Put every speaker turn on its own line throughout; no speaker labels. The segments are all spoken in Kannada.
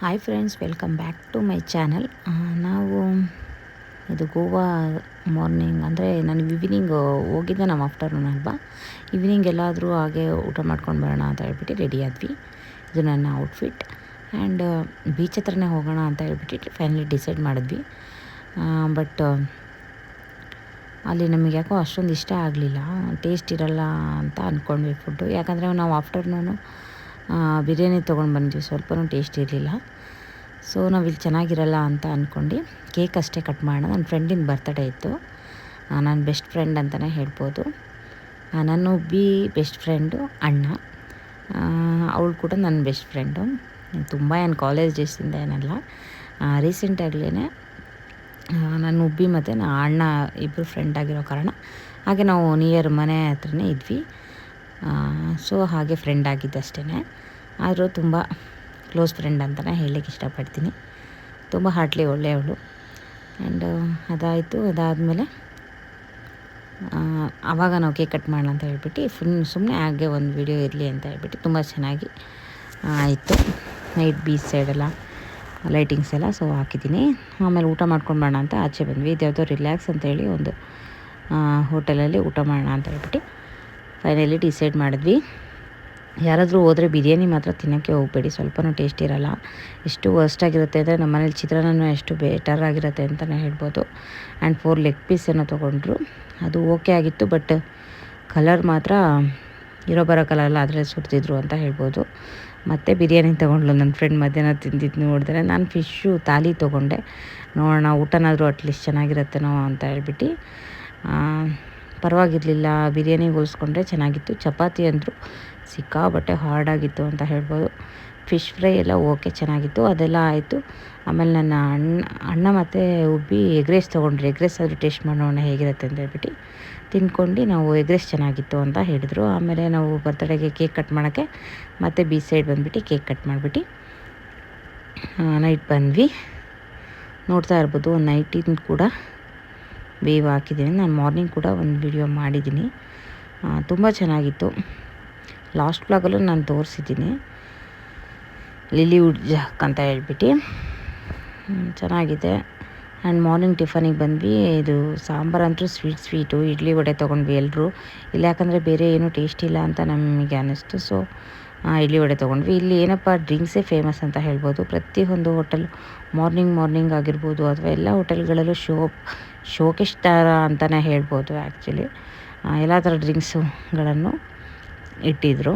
Hi friends, welcome back to my channel. ನಾವು ಇದು ಗೋವಾ ಮಾರ್ನಿಂಗ್ ಅಂದರೆ ನಾನು ಈವ್ನಿಂಗ್ ಹೋಗಿದ್ದೆ. ನಾವು ಆಫ್ಟರ್ನೂನ್ ಅಲ್ವಾ, ಈವ್ನಿಂಗ್ ಎಲ್ಲಾದರೂ ಹಾಗೆ ಊಟ ಮಾಡ್ಕೊಂಡು ಬರೋಣ ಅಂತ ಹೇಳ್ಬಿಟ್ಟು ರೆಡಿ ಆದ್ವಿ. ಇದು ನನ್ನ ಔಟ್ಫಿಟ್. ಆ್ಯಂಡ್ ಬೀಚ್ ಹತ್ರನೇ ಹೋಗೋಣ ಅಂತ ಹೇಳ್ಬಿಟ್ಟು ಫೈನಲಿ ಡಿಸೈಡ್ ಮಾಡಿದ್ವಿ. ಬಟ್ ಅಲ್ಲಿ ನಮಗೆ ಯಾಕೋ ಅಷ್ಟೊಂದು ಇಷ್ಟ ಆಗಲಿಲ್ಲ, ಟೇಸ್ಟ್ ಇರಲ್ಲ ಅಂತ ಅಂದ್ಕೊಂಡ್ವಿ ಫುಡ್ಡು. ಯಾಕಂದರೆ ನಾವು ಆಫ್ಟರ್ನೂನು ಬಿರಿಯಾನಿ ತೊಗೊಂಡು ಬಂದ್ವಿ, ಸ್ವಲ್ಪನೂ ಟೇಸ್ಟ್ ಇರಲಿಲ್ಲ. ಸೊ ನಾವಿಲ್ಲಿ ಚೆನ್ನಾಗಿರಲ್ಲ ಅಂತ ಅಂದ್ಕೊಂಡು ಕೇಕ್ ಅಷ್ಟೇ ಕಟ್ ಮಾಡೋಣ. ನನ್ನ ಫ್ರೆಂಡಿನ ಬರ್ತಡೇ ಇತ್ತು, ನನ್ನ ಬೆಸ್ಟ್ ಫ್ರೆಂಡ್ ಅಂತಲೇ ಹೇಳ್ಬೋದು. ನನ್ನ ಒಬ್ಬಿ ಬೆಸ್ಟ್ ಫ್ರೆಂಡು ಅಣ್ಣ, ಅವಳು ಕೂಡ ನನ್ನ ಬೆಸ್ಟ್ ಫ್ರೆಂಡು. ತುಂಬ ಏನು ಕಾಲೇಜ್ ಡೇಸಿಂದ ಏನಲ್ಲ, ರೀಸೆಂಟಾಗಲೇ ನನ್ನ ಉಬ್ಬಿ ಮತ್ತು ಅಣ್ಣ ಇಬ್ಬರು ಫ್ರೆಂಡ್ ಆಗಿರೋ ಕಾರಣ ಹಾಗೆ ನಾವು ನಿಯರ್ ಮನೆ ಹತ್ರನೇ ಇದ್ವಿ. ಸೊ ಹಾಗೆ ಫ್ರೆಂಡ್ ಆಗಿದ್ದಷ್ಟೇ, ಆದರೂ ತುಂಬ ಕ್ಲೋಸ್ ಫ್ರೆಂಡ್ ಅಂತಲೇ ಹೇಳಲಿಕ್ಕೆ ಇಷ್ಟಪಡ್ತೀನಿ. ತುಂಬ ಹಾರ್ಟ್ಲಿ ಒಳ್ಳೆಯವಳು. ಆ್ಯಂಡ್ ಅದಾದಮೇಲೆ ಆವಾಗ ನಾವು ಕೇಕ್ ಕಟ್ ಮಾಡೋಣ ಅಂತ ಹೇಳ್ಬಿಟ್ಟು ಸುಮ್ಮನೆ ಹಾಗೆ ಒಂದು ವಿಡಿಯೋ ಇರಲಿ ಅಂತ ಹೇಳ್ಬಿಟ್ಟು ತುಂಬ ಚೆನ್ನಾಗಿ ಇತ್ತು. ನೈಟ್ ಬೀಚ್ ಸೈಡೆಲ್ಲ ಲೈಟಿಂಗ್ಸ್ ಎಲ್ಲ ಸೊ ಹಾಕಿದ್ದೀನಿ. ಆಮೇಲೆ ಊಟ ಮಾಡ್ಕೊಂಡು ಮಾಡೋಣ ಅಂತ ಆಚೆ ಬಂದ್ವಿ. ಇದು ಯಾವುದೋ ರಿಲ್ಯಾಕ್ಸ್ ಅಂತೇಳಿ ಒಂದು ಹೋಟೆಲಲ್ಲಿ ಊಟ ಮಾಡೋಣ ಅಂತ ಹೇಳ್ಬಿಟ್ಟು ಫೈನಲಿ ಡಿಸೈಡ್ ಮಾಡಿದ್ವಿ. ಯಾರಾದರೂ ಹೋದರೆ ಬಿರಿಯಾನಿ ಮಾತ್ರ ತಿನ್ನೋಕ್ಕೆ ಹೋಗಬೇಡಿ, ಸ್ವಲ್ಪನೂ ಟೇಸ್ಟ್ ಇರೋಲ್ಲ. ಎಷ್ಟು ವರ್ಸ್ಟಾಗಿರುತ್ತೆ ಅಂದರೆ ನಮ್ಮ ಮನೇಲಿ ಚಿತ್ರಾನ್ನನೂ ಎಷ್ಟು ಬೆಟರ್ ಆಗಿರುತ್ತೆ ಅಂತಲೇ ಹೇಳ್ಬೋದು. ಆ್ಯಂಡ್ 4 ಲೆಗ್ ಪೀಸ್ ಏನೋ ತೊಗೊಂಡ್ರು, ಅದು ಓಕೆ ಆಗಿತ್ತು. ಬಟ್ ಕಲರ್ ಮಾತ್ರ ಇರೋ ಬರೋ ಕಲರೆಲ್ಲ ಅದರಲ್ಲಿ ಸುರಿದಿದ್ರು ಅಂತ ಹೇಳ್ಬೋದು. ಮತ್ತು ಬಿರಿಯಾನಿ ತೊಗೊಂಡ್ಲು ನನ್ನ ಫ್ರೆಂಡ್. ಮಧ್ಯಾಹ್ನ ತಿಂದಿದ್ದು ನೋಡಿದ್ರೆ ನಾನು ಫಿಶ್ಶು ತಾಲಿ ತೊಗೊಂಡೆ. ನೋಡೋಣ ಊಟನಾದರೂ ಅಟ್ಲೀಸ್ಟ್ ಚೆನ್ನಾಗಿರುತ್ತೇನೋ ಅಂತ ಹೇಳ್ಬಿಟ್ಟು. ಪರವಾಗಿರಲಿಲ್ಲ, ಬಿರಿಯಾನಿ ಹೋಲಿಸ್ಕೊಂಡ್ರೆ ಚೆನ್ನಾಗಿತ್ತು. ಚಪಾತಿ ಅಂದರು ಸಿಕ್ಕಾಬಟ್ಟೆ ಹಾರ್ಡಾಗಿತ್ತು ಅಂತ ಹೇಳ್ಬೋದು. ಫಿಶ್ ಫ್ರೈ ಎಲ್ಲ ಓಕೆ ಚೆನ್ನಾಗಿತ್ತು, ಅದೆಲ್ಲ ಆಯಿತು. ಆಮೇಲೆ ನನ್ನ ಅಣ್ಣ ಮತ್ತು ಉಬ್ಬಿ ಎಗ್ ರೈಸ್ ತೊಗೊಂಡ್ರಿ. ಎಗ್ ರೈಸ್ ಆದರೂ ಟೇಸ್ಟ್ ಮಾಡೋಣ ಹೇಗಿರುತ್ತೆ ಅಂತ ಹೇಳ್ಬಿಟ್ಟು ತಿಂದ್ಕೊಂಡು ನಾವು ಎಗ್ ರೈಸ್ ಚೆನ್ನಾಗಿತ್ತು ಅಂತ ಹೇಳಿದರು. ಆಮೇಲೆ ನಾವು ಬರ್ತಡೇಗೆ ಕೇಕ್ ಕಟ್ ಮಾಡೋಕ್ಕೆ ಮತ್ತೆ ಬೀಚ್ ಸೈಡ್ ಬಂದುಬಿಟ್ಟು ಕೇಕ್ ಕಟ್ ಮಾಡಿಬಿಟ್ಟು ನೈಟ್ ಬಂದ್ವಿ. ನೋಡ್ತಾ ಇರ್ಬೋದು, ಒಂದು ನೈಟಿಂದ ಕೂಡ ವೇವ್ ಹಾಕಿದ್ದೀನಿ. ನಾನು ಮಾರ್ನಿಂಗ್ ಕೂಡ ಒಂದು ವಿಡಿಯೋ ಮಾಡಿದ್ದೀನಿ, ತುಂಬ ಚೆನ್ನಾಗಿತ್ತು. ಲಾಸ್ಟ್ ವ್ಲಾಗಲ್ಲೂ ನಾನು ತೋರಿಸಿದ್ದೀನಿ, ಲಿಲಿವುಡ್ ಜಾಕ್ ಅಂತ ಹೇಳ್ಬಿಟ್ಟು ಚೆನ್ನಾಗಿದೆ. ಆ್ಯಂಡ್ ಮಾರ್ನಿಂಗ್ ಟಿಫನಿಗೆ ಬಂದ್ವಿ. ಇದು ಸಾಂಬಾರಂತೂ ಸ್ವೀಟು ಇಡ್ಲಿ ವಡೆ ತೊಗೊಂಡ್ವಿ ಎಲ್ಲರೂ. ಇಲ್ಲ ಯಾಕಂದರೆ ಬೇರೆ ಏನೂ ಟೇಸ್ಟ್ ಇಲ್ಲ ಅಂತ ನಮಗೆ ಅನ್ನಿಸ್ತು. ಸೊ ಇಡ್ಲಿ ವಡೆ ತೊಗೊಂಡ್ವಿ. ಇಲ್ಲಿ ಏನಪ್ಪ ಡ್ರಿಂಕ್ಸೇ ಫೇಮಸ್ ಅಂತ ಹೇಳ್ಬೋದು. ಪ್ರತಿಯೊಂದು ಹೋಟೆಲ್ ಮಾರ್ನಿಂಗ್ ಆಗಿರ್ಬೋದು ಅಥವಾ ಎಲ್ಲ ಹೋಟೆಲ್ಗಳಲ್ಲೂ ಶೋಕೇಶ್ ಥರ ಅಂತಲೇ ಹೇಳ್ಬೋದು. ಆ್ಯಕ್ಚುಲಿ ಎಲ್ಲ ಥರ ಡ್ರಿಂಕ್ಸುಗಳನ್ನು ಇಟ್ಟಿದ್ರು.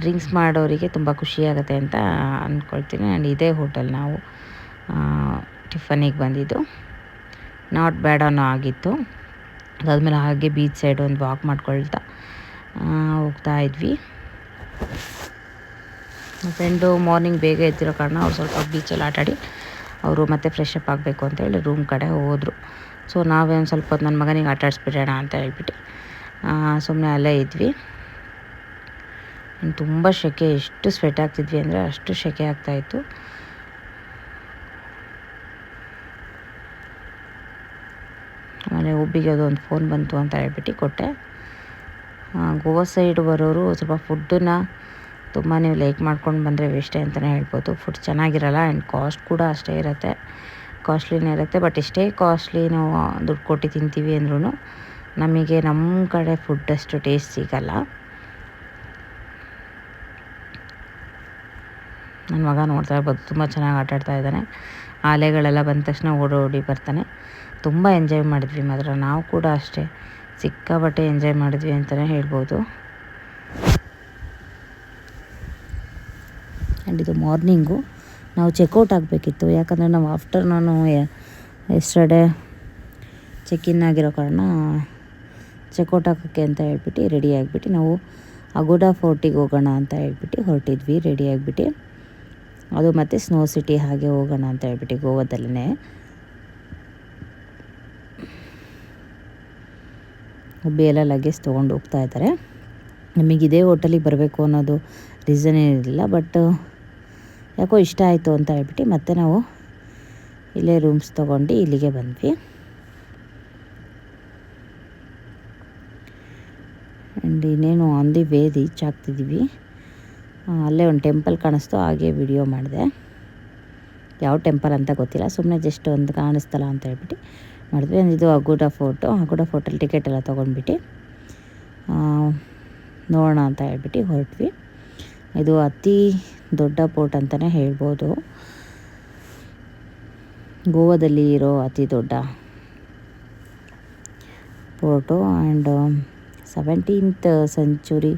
ಡ್ರಿಂಕ್ಸ್ ಮಾಡೋರಿಗೆ ತುಂಬ ಖುಷಿಯಾಗುತ್ತೆ ಅಂತ ಅಂದ್ಕೊಳ್ತೀನಿ. ಆ್ಯಂಡ್ ಇದೇ ಹೋಟೆಲ್ ನಾವು ಟಿಫನಿಗೆ ಬಂದಿದ್ದು. ನಾಟ್ ಬ್ಯಾಡ್ ಅನ್ನೋ ಆಗಿತ್ತು. ಅದಾದಮೇಲೆ ಹಾಗೆ ಬೀಚ್ ಸೈಡ್ ಒಂದು ವಾಕ್ ಮಾಡ್ಕೊಳ್ತಾ ಹೋಗ್ತಾ ಇದ್ವಿ. ನನ್ನ ಫ್ರೆಂಡು ಮಾರ್ನಿಂಗ್ ಬೇಗ ಎದ್ದಿರೋ ಕಾರಣ ಅವ್ರು ಸ್ವಲ್ಪ ಬೀಚಲ್ಲಿ ಆಟಾಡಿ ಅವರು ಮತ್ತೆ ಫ್ರೆಶ್ ಅಪ್ ಆಗಬೇಕು ಅಂತೇಳಿ ರೂಮ್ ಕಡೆ ಹೋದರು. ಸೊ ನಾವೇ ಒಂದು ಸ್ವಲ್ಪ ಹೊತ್ತು ನನ್ನ ಮಗನಿಗೆ ಆಟ ಆಡಿಸ್ಬಿಡೋಣ ಅಂತ ಹೇಳ್ಬಿಟ್ಟು ಸುಮ್ಮನೆ ಅಲ್ಲೇ ಇದ್ವಿ. ತುಂಬ ಸೆಕೆ, ಎಷ್ಟು ಸ್ವೆಟ್ ಆಗ್ತಿದ್ವಿ ಅಂದರೆ ಅಷ್ಟು ಸೆಕೆ ಆಗ್ತಾಯಿತ್ತು. ಆಮೇಲೆ ಒಬ್ಬಿಗೆ ಅದೊಂದು ಫೋನ್ ಬಂತು ಅಂತ ಹೇಳ್ಬಿಟ್ಟು ಕೊಟ್ಟೆ. ಗೋವಾ ಸೈಡ್ ಬರೋರು ಸ್ವಲ್ಪ ಫುಡ್ಡನ್ನ ತುಂಬ ನೀವು ಲೈಕ್ ಮಾಡ್ಕೊಂಡು ಬಂದರೆ ವೇಸ್ಟೇ ಅಂತಲೇ ಹೇಳ್ಬೋದು. ಫುಡ್ ಚೆನ್ನಾಗಿರಲ್ಲ ಆ್ಯಂಡ್ ಕಾಸ್ಟ್ ಕೂಡ ಅಷ್ಟೇ ಇರುತ್ತೆ, ಕಾಸ್ಟ್ಲಿನೇ ಇರುತ್ತೆ. ಬಟ್ ಎಷ್ಟೇ ಕಾಸ್ಟ್ಲಿ ನಾವು ದುಡ್ಡು ಕೊಟ್ಟು ತಿಂತೀವಿ ಅಂದ್ರೂ ನಮಗೆ ನಮ್ಮ ಕಡೆ ಫುಡ್ ಅಷ್ಟು ಟೇಸ್ಟ್ ಸಿಗಲ್ಲ. ನನ್ನ ಮಗ ನೋಡ್ತಾ ಇರ್ಬೋದು, ತುಂಬ ಚೆನ್ನಾಗಿ ಆಟಾಡ್ತಾ ಇದ್ದಾನೆ. ಅಲೆಗಳೆಲ್ಲ ಬಂದ ತಕ್ಷಣ ಓಡಿ ಬರ್ತಾನೆ. ತುಂಬ ಎಂಜಾಯ್ ಮಾಡಿದ್ವಿ ಮಾತ್ರ. ನಾವು ಕೂಡ ಅಷ್ಟೇ ಸಿಕ್ಕಾಬಟ್ಟೆ ಎಂಜಾಯ್ ಮಾಡಿದ್ವಿ ಅಂತಲೇ ಹೇಳ್ಬೋದು. ಆ್ಯಂಡ್ ಇದು ಮಾರ್ನಿಂಗು ನಾವು ಚೆಕ್ಔಟ್ ಆಗಬೇಕಿತ್ತು. ಯಾಕಂದರೆ ನಾವು ಆಫ್ಟರ್ನೂನು ಎಸ್ಟರ್ಡೇ ಚೆಕ್ಇನ್ ಆಗಿರೋ ಕಾರಣ ಚೆಕ್ಔಟ್ ಆಗೋಕ್ಕೆ ಅಂತ ಹೇಳ್ಬಿಟ್ಟು ರೆಡಿ ಆಗಿಬಿಟ್ಟು ನಾವು ಅಗೋಡಾ ಫೋರ್ಟಿಗೆ ಹೋಗೋಣ ಅಂತ ಹೇಳ್ಬಿಟ್ಟು ಹೊರಟಿದ್ವಿ ರೆಡಿ ಆಗಿಬಿಟ್ಟು. ಅದು ಮತ್ತು ಸ್ನೋ ಸಿಟಿ ಹಾಗೆ ಹೋಗೋಣ ಅಂತ ಹೇಳ್ಬಿಟ್ಟು ಗೋವಾದಲ್ಲೇ. ಒಬ್ಬಿ ಎಲ್ಲ ಲಗೇಜ್ ತೊಗೊಂಡು ಹೋಗ್ತಾ ಇದ್ದಾರೆ. ನಮಗೆ ಇದೇ ಹೋಟೆಲಿಗೆ ಬರಬೇಕು ಅನ್ನೋದು ರೀಸನ್ ಏನಿರಲಿಲ್ಲ, ಬಟ್ ಯಾಕೋ ಇಷ್ಟ ಆಯಿತು ಅಂತ ಹೇಳ್ಬಿಟ್ಟು ಮತ್ತೆ ನಾವು ಇಲ್ಲೇ ರೂಮ್ಸ್ ತೊಗೊಂಡು ಇಲ್ಲಿಗೆ ಬಂದ್ವಿ. ಆ್ಯಂಡ್ ಇನ್ನೇನು ಆನ್ ದಿ ವೇ ರೀಚ್ ಆಗ್ತಿದ್ದೀವಿ. ಅಲ್ಲೇ ಒಂದು ಟೆಂಪಲ್ ಕಾಣಿಸ್ತು, ಹಾಗೆ ವಿಡಿಯೋ ಮಾಡಿದೆ. ಯಾವ ಟೆಂಪಲ್ ಅಂತ ಗೊತ್ತಿಲ್ಲ, ಸುಮ್ಮನೆ ಜಸ್ಟ್ ಒಂದು ಕಾಣಿಸ್ತಲ್ಲ ಅಂತ ಹೇಳ್ಬಿಟ್ಟು ಮಾಡಿದ್ವಿ. ಇದು ಅಗುಡ ಫೋರ್ಟಲ್ಲಿ ಟಿಕೆಟ್ ಎಲ್ಲ ತೊಗೊಂಡ್ಬಿಟ್ಟು ನೋಡೋಣ ಅಂತ ಹೇಳ್ಬಿಟ್ಟು ಹೊರಟ್ವಿ. ಇದು ಅತಿ ದೊಡ್ಡ ಪೋರ್ಟ್ ಅಂತಲೇ ಹೇಳ್ಬೋದು, ಗೋವಾದಲ್ಲಿ ಇರೋ ಅತಿ ದೊಡ್ಡ ಪೋರ್ಟು. ಆ್ಯಂಡ್ 17th ಸೆಂಚುರಿ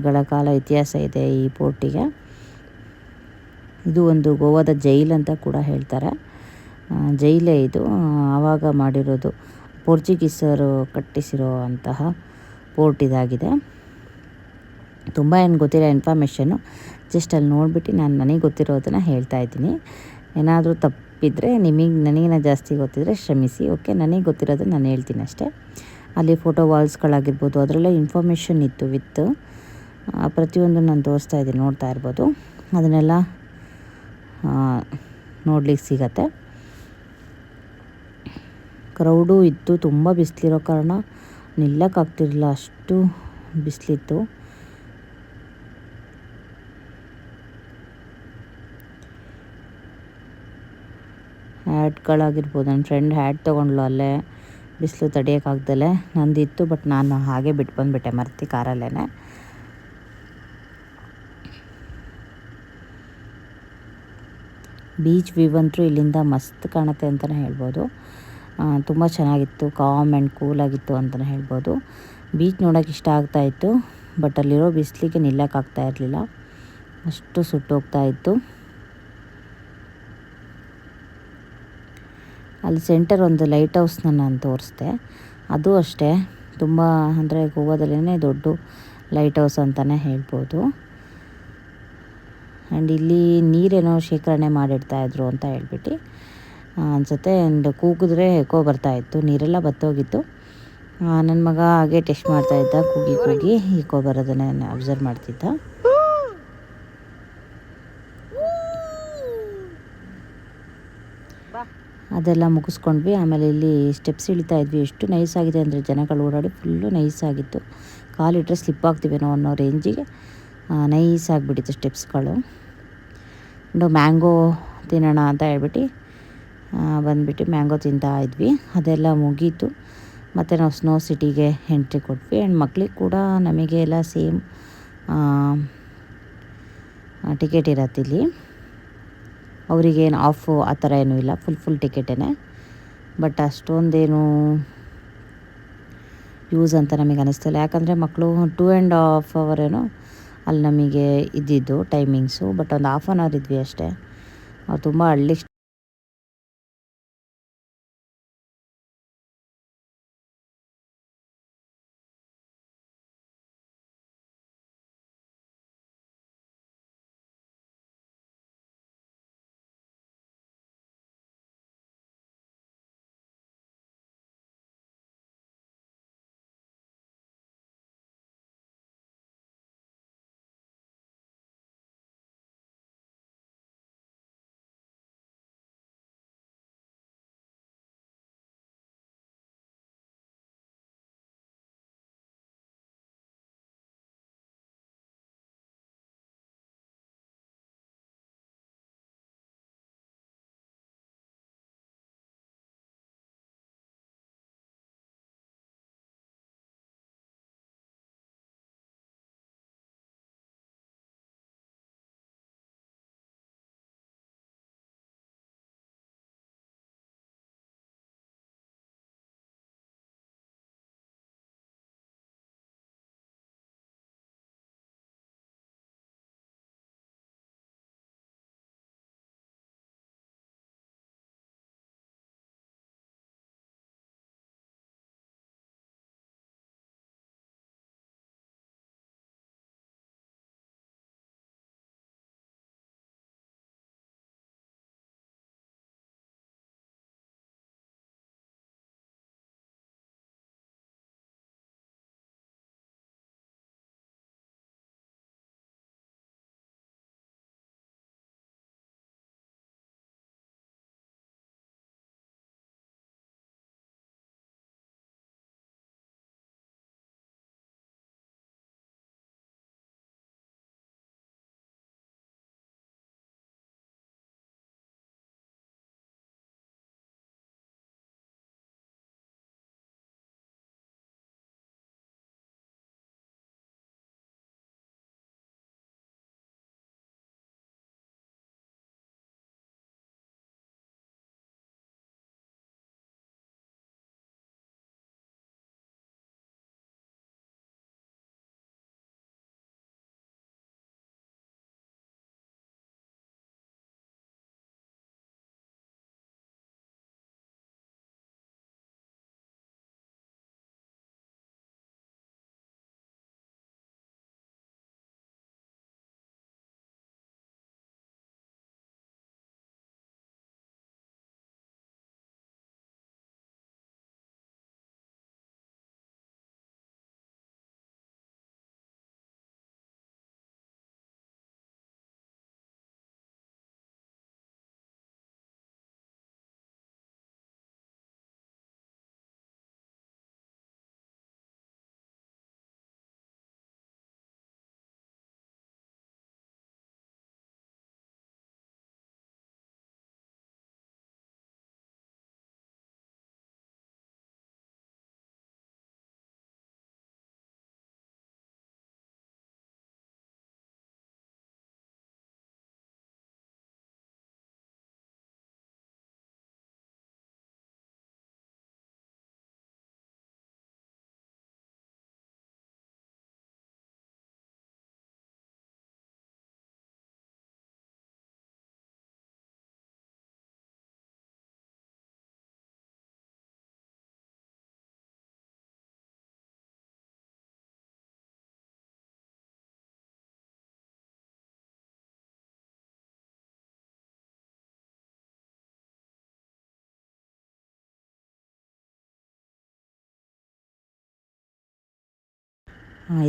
ಗಳ ಕಾಲ ಇತಿಹಾಸ ಇದೆ ಈ ಪೋರ್ಟಿಗೆ. ಇದು ಒಂದು ಗೋವಾದ ಜೈಲ್ ಅಂತ ಕೂಡ ಹೇಳ್ತಾರೆ. ಜೈಲೇ ಇದು, ಆವಾಗ ಮಾಡಿರೋದು, ಪೋರ್ಚುಗೀಸರು ಕಟ್ಟಿಸಿರೋ ಅಂತಹ ಪೋರ್ಟ್ ಇದಾಗಿದೆ. ತುಂಬ ಏನು ಗೊತ್ತಿಲ್ಲ ಇನ್ಫಾರ್ಮೇಷನ್ನು, ಜಸ್ಟ್ ಅಲ್ಲಿ ನೋಡಿಬಿಟ್ಟು ನನಗೆ ಗೊತ್ತಿರೋದನ್ನು ಹೇಳ್ತಾ ಇದ್ದೀನಿ. ಏನಾದರೂ ತಪ್ಪಿದರೆ ನನಗಿನ ಜಾಸ್ತಿ ಗೊತ್ತಿದ್ರೆ ಕ್ಷಮಿಸಿ. ಓಕೆ, ನನಗೆ ಗೊತ್ತಿರೋದನ್ನು ನಾನು ಹೇಳ್ತೀನಿ ಅಷ್ಟೇ. ಅಲ್ಲಿ ಫೋಟೋ ವಾಲ್ಸ್ಗಳಾಗಿರ್ಬೋದು, ಅದರಲ್ಲೇ ಇನ್ಫಾರ್ಮೇಷನ್ ಇತ್ತು ವಿತ್ ಪ್ರತಿಯೊಂದು ನಾನು ತೋರಿಸ್ತಾ ಇದ್ದೀನಿ, ನೋಡ್ತಾ ಇರ್ಬೋದು. ಅದನ್ನೆಲ್ಲ ನೋಡ್ಲಿಕ್ಕೆ ಸಿಗತ್ತೆ. ಕ್ರೌಡು ಇತ್ತು, ತುಂಬ ಬಿಸಿಲಿರೋ ಕಾರಣ ನಿಲ್ಲಕ್ಕಾಗ್ತಿರಲಿಲ್ಲ, ಅಷ್ಟು ಬಿಸಿಲಿತ್ತು. ಹ್ಯಾಟ್ಗಳಾಗಿರ್ಬೋದು, ನನ್ನ ಫ್ರೆಂಡ್ ಹ್ಯಾಟ್ ತೊಗೊಂಡ್ಲು ಅಲ್ಲೇ ಬಿಸಿಲು ತಡೆಯೋಕ್ಕಾಗ್ದಲೆ. ನಂದಿತ್ತು, ಬಟ್ ನಾನು ಹಾಗೆ ಬಿಟ್ಟು ಬಂದುಬಿಟ್ಟೆ ಮರ್ತಿ ಕಾರಲ್ಲೇ. ಬೀಚ್ ವ್ಯೂ ಅಂತೂ ಇಲ್ಲಿಂದ ಮಸ್ತ್ ಕಾಣುತ್ತೆ ಅಂತಲೇ ಹೇಳ್ಬೋದು. ತುಂಬ ಚೆನ್ನಾಗಿತ್ತು, ಕಾಮ್ ಆ್ಯಂಡ್ ಕೂಲಾಗಿತ್ತು ಅಂತಲೇ ಹೇಳ್ಬೋದು. ಬೀಚ್ ನೋಡೋಕೆ ಇಷ್ಟ ಆಗ್ತಾಯಿತ್ತು, ಬಟ್ ಅಲ್ಲಿರೋ ಬಿಸಿಲಿಗೆ ನಿಲ್ಲಕ್ಕಾಗ್ತಾ ಇರಲಿಲ್ಲ, ಅಷ್ಟು ಸುಟ್ಟೋಗ್ತಾ ಇತ್ತು. ಅಲ್ಲಿ ಸೆಂಟರ್ ಒಂದು ಲೈಟ್ ಹೌಸ್ನ ನಾನು ತೋರಿಸ್ದೆ, ಅದು ಅಷ್ಟೇ ತುಂಬ, ಅಂದರೆ ಗೋವಾದಲ್ಲೇ ದೊಡ್ಡ ಲೈಟ್ ಹೌಸ್ ಅಂತಲೇ ಹೇಳ್ಬೋದು. ಆ್ಯಂಡ್ ಇಲ್ಲಿ ನೀರೇನೋ ಶೇಖರಣೆ ಮಾಡಿಡ್ತಾಯಿದ್ರು ಅಂತ ಹೇಳ್ಬಿಟ್ಟು ಅನಿಸುತ್ತೆ. ಆ್ಯಂಡ್ ಕೂಗಿದ್ರೆ ಎಕೋ ಬರ್ತಾಯಿತ್ತು, ನೀರೆಲ್ಲ ಬತ್ತೋಗಿತ್ತು. ನನ್ನ ಮಗ ಹಾಗೆ ಟೆಸ್ಟ್ ಮಾಡ್ತಾಯಿದ್ದ, ಕೂಗಿ ಎಕೋ ಬರೋದನ್ನೇ ಅಬ್ಸರ್ವ್ ಮಾಡ್ತಿದ್ದ. ಅದೆಲ್ಲ ಮುಗಿಸ್ಕೊಂಡ್ವಿ. ಆಮೇಲೆ ಇಲ್ಲಿ ಸ್ಟೆಪ್ಸ್ ಇಳಿತಾ ಇದ್ವಿ. ಎಷ್ಟು ನೈಸಾಗಿದೆ ಅಂದರೆ ಜನಗಳು ಓಡಾಡಿ ಫುಲ್ಲು ನೈಸಾಗಿತ್ತು, ಕಾಲಿಟ್ಟರೆ ಸ್ಲಿಪ್ ಆಗ್ತೀವೇನೋ ಅನ್ನೋ ರೇಂಜಿಗೆ ನೈಸಾಗಿಬಿಟ್ಟಿತ್ತು ಸ್ಟೆಪ್ಸ್ಗಳು. ಮ್ಯಾಂಗೋ ತಿನ್ನೋಣ ಅಂತ ಹೇಳ್ಬಿಟ್ಟು ಬಂದುಬಿಟ್ಟು ಮ್ಯಾಂಗೋ ತಿಂತಾ ಇದ್ವಿ. ಅದೆಲ್ಲ ಮುಗೀತು, ಮತ್ತು ನಾವು ಸ್ನೋ ಸಿಟಿಗೆ ಎಂಟ್ರಿ ಕೊಟ್ವಿ. ಆ್ಯಂಡ್ ಮಕ್ಳಿಗೆ ಕೂಡ ನಮಗೆ ಎಲ್ಲ ಸೇಮ್ ಟಿಕೆಟ್ ಇರತ್ತಿಲ್ಲಿ. ಅವರಿಗೇನು ಆಫು ಆ ಥರ ಏನೂ ಇಲ್ಲ, ಫುಲ್ ಟಿಕೆಟೇ. ಬಟ್ ಅಷ್ಟೊಂದೇನು ಯೂಸ್ ಅಂತ ನಮಗೆ ಅನ್ನಿಸ್ತಿಲ್ಲ, ಯಾಕಂದರೆ ಮಕ್ಕಳು 2.5 hour ಏನೋ ಅಲ್ಲಿ ನಮಗೆ ಇದ್ದಿದ್ದು ಟೈಮಿಂಗ್ಸು. ಬಟ್ ಒಂದು 1/2 hour ಇದ್ವಿ ಅಷ್ಟೇ. ಅವ್ರು ತುಂಬ ಅಳ್ಳಿಕ್ಕೆ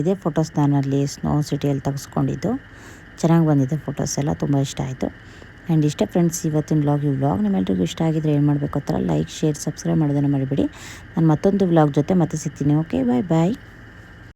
ಇದೇ ಫೋಟೋಸ್ ನಾನು ಅಲ್ಲಿ ಸ್ನೋ ಸಿಟಿಯಲ್ಲಿ ತೆಗೆಸ್ಕೊಂಡಿದ್ದು. ಚೆನ್ನಾಗಿ ಬಂದಿದೆ ಫೋಟೋಸ್ ಎಲ್ಲ, ತುಂಬ ಇಷ್ಟ ಆಯಿತು. ಆ್ಯಂಡ್ ಇಷ್ಟೇ ಫ್ರೆಂಡ್ಸ್ ಇವತ್ತಿನ ವ್ಲಾಗ್. ಈ ವ್ಲಾಗ್ ನಿಮ್ಮೆಲ್ರಿಗೂ ಇಷ್ಟ ಆಗಿದ್ರೆ ಏನು ಮಾಡಬೇಕು ಆ ಥರ ಲೈಕ್, ಶೇರ್, ಸಬ್ಸ್ಕ್ರೈಬ್ ಮಾಡೋದನ್ನು ಮರಿಬೇಡಿ. ನಾನು ಮತ್ತೊಂದು ವ್ಲಾಗ್ ಜೊತೆ ಮತ್ತೆ ಸಿಗ್ತೀನಿ. ಓಕೆ, ಬಾಯ್ ಬಾಯ್.